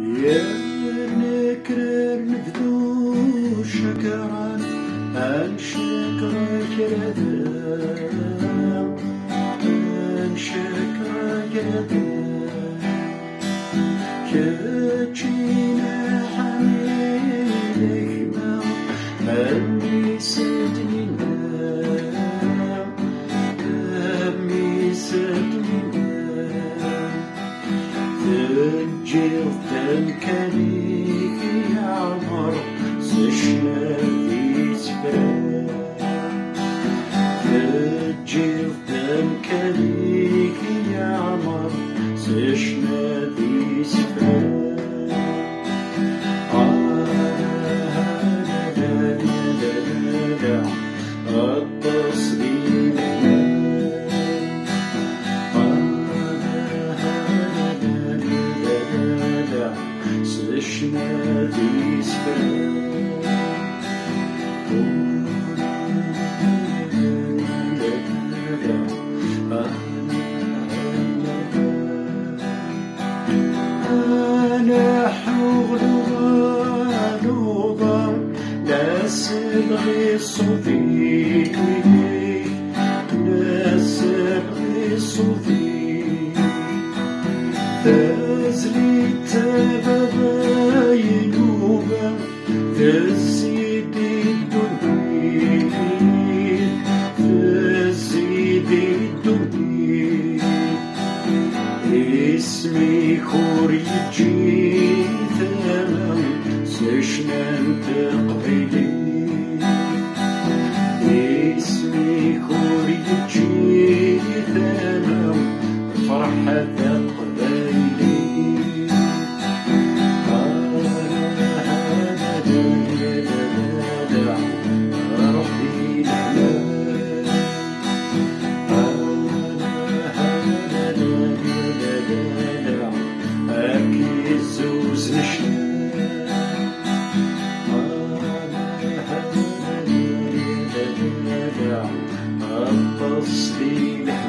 يا نكرر نبدو شكرا عن شكرك ردا عن شكرك ردا كتشينا حميلك ما أمي سدنينا أمي سدنينا تجيل تنكليك يا عمر سشنا في سفران تجيل تنكليك يا عمر سشنا في سفران سشنا في سفران أنا حغل غلوظا لا سبغي صوفيك لا سبغي صوفيك تزلي تبغي نوبا تزيد الدنيا تزيد الدنيا اسمي خوريجي ثمن سشنا تقبلي اسمي خوريجي ثمن فرحة تقبلي ربي أكيد زوز التصديق